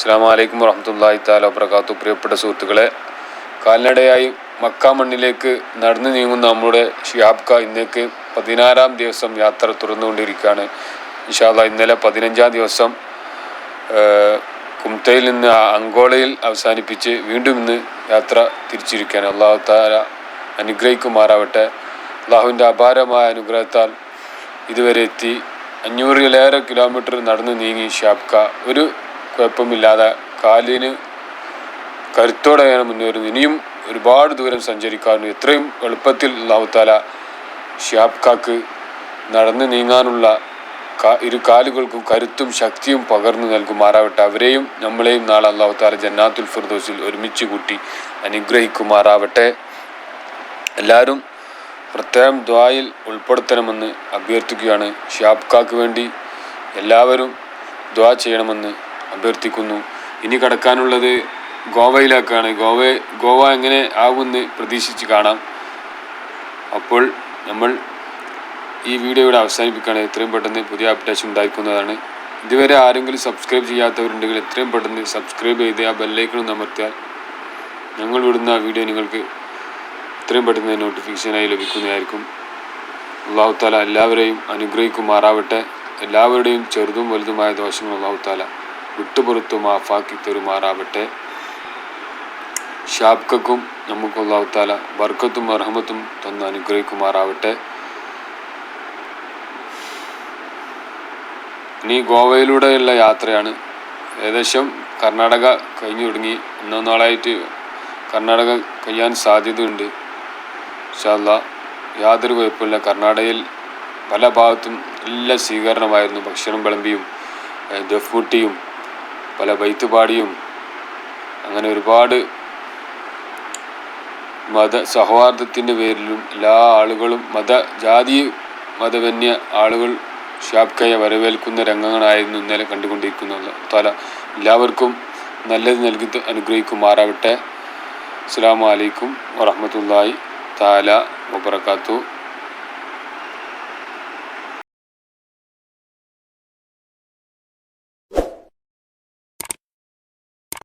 അസ്സലാമു അലൈക്കും വറഹ്മത്തുള്ളാഹി തആല വബറകാതുഹു. പ്രിയപ്പെട്ട സുഹൃത്തുക്കളെ, കാൽനടയായി മക്ക മണ്ണിലേക്ക് നടന്നു നീങ്ങുന്ന നമ്മുടെ ഷിഹാബ് ക ഇന്നേക്ക് 16-ാം ദിവസം യാത്ര തുറന്നുകൊണ്ടിരിക്കുകയാണ്. ഇൻഷാ അല്ലാഹ് ഇന്നലെ 15-ാം ദിവസം കുംതയിൽ നിന്ന് അങ്കോളയിൽ അവസാനിപ്പിച്ച് വീണ്ടും ഇന്ന് യാത്ര തിരിച്ചിരിക്കുകയാണ്. അല്ലാഹു തആല അനുഗ്രഹിക്കുമാറാവട്ടെ. അള്ളാഹുവിൻ്റെ അപാരമായ അനുഗ്രഹത്താൽ ഇതുവരെ എത്തി 500-ലേറെ കിലോമീറ്റർ നടന്നു നീങ്ങി ഷിഹാബ് ക ഒരു കുഴപ്പമില്ലാതെ കാലിന് കരുത്തോടെയാണ് മുന്നേറുന്നത്. ഇനിയും ഒരുപാട് ദൂരം സഞ്ചരിക്കാറുണ്ട്. എത്രയും എളുപ്പത്തിൽ അല്ലാഹു തആല ഷിഹാബ് കാക്ക് നടന്നു നീങ്ങാനുള്ള ഇരു കാലുകൾക്കും കരുത്തും ശക്തിയും പകർന്നു നൽകുമാറാവട്ടെ. അവരെയും നമ്മളെയും നാളെ അല്ലാഹു തആല ജന്നാത്തുൽ ഫിർദൗസിൽ ഒരുമിച്ച് കൂട്ടി അനുഗ്രഹിക്കുമാറാവട്ടെ. എല്ലാവരും പ്രത്യേകം ദുആയിൽ ഉൾപ്പെടുത്തണമെന്ന് അഭ്യർത്ഥിക്കുകയാണ്. ഷിഹാബ് കാക്ക് വേണ്ടി എല്ലാവരും ദുആ ചെയ്യണമെന്ന് അഭ്യർത്ഥിക്കുന്നു. ഇനി കടക്കാനുള്ളത് ഗോവയിലേക്കാണ്. ഗോവ എങ്ങനെ ആകുമെന്ന് പ്രതീക്ഷിച്ച് കാണാം. അപ്പോൾ നമ്മൾ ഈ വീഡിയോ ഇവിടെ അവസാനിപ്പിക്കുകയാണ്. എത്രയും പെട്ടെന്ന് പുതിയ അപ്ഡേഷൻ ഉണ്ടായിരിക്കുന്നതാണ്. ഇതുവരെ ആരെങ്കിലും സബ്സ്ക്രൈബ് ചെയ്യാത്തവരുണ്ടെങ്കിൽ എത്രയും പെട്ടെന്ന് സബ്സ്ക്രൈബ് ചെയ്ത് ആ ബെല്ലൈക്കൺ അമർത്തിയാൽ ഞങ്ങൾ വിടുന്ന വീഡിയോ നിങ്ങൾക്ക് എത്രയും പെട്ടെന്ന് നോട്ടിഫിക്കേഷനായി ലഭിക്കുന്നതായിരിക്കും. അല്ലാഹു തആല എല്ലാവരെയും അനുഗ്രഹിക്കുമാറാവട്ടെ. എല്ലാവരുടെയും ചെറുതും വലുതുമായ ദോഷങ്ങൾ അല്ലാഹു തആല വിട്ടുപുറത്തു മാഫാക്കി തരുമാറാവട്ടെ. ഷിഹാബ് കക്കും നമുക്ക് അല്ലാഹു തആല ബർക്കത്തും റഹ്മത്തും തന്ന് അനുഗ്രഹിക്കുമാറാവട്ടെ. ഇനി ഗോവയിലൂടെയുള്ള യാത്രയാണ്. ഏകദേശം കർണാടക കഴിഞ്ഞു തുടങ്ങി. ഒന്നോ നാളായിട്ട് കർണാടക കഴിയാൻ സാധ്യതയുണ്ട്. ഇൻഷാ അല്ലാഹ് യാതൊരു കുഴപ്പമില്ല. കർണാടകയിൽ പല ഭാഗത്തും നല്ല സ്വീകരണമായിരുന്നു. ഭക്ഷണം വിളമ്പിയും ദഫ്മുട്ടിയും പല ബൈത്തുപാടിയും അങ്ങനെ ഒരുപാട് മത സൗഹാർദ്ദത്തിൻ്റെ പേരിലും എല്ലാ ആളുകളും ജാതി മതവന്യ ആളുകൾ ഷിഹാബ് കയെ വരവേൽക്കുന്ന രംഗങ്ങളായിരുന്നു ഇന്നലെ കണ്ടുകൊണ്ടിരിക്കുന്നത്. തആല എല്ലാവർക്കും നല്ലത് നൽകി അനുഗ്രഹിക്കുമാറാവട്ടെ. അസ്സലാമു അലൈക്കും വറഹ്മത്തുള്ളാഹി തആല വബറകാതുഹു.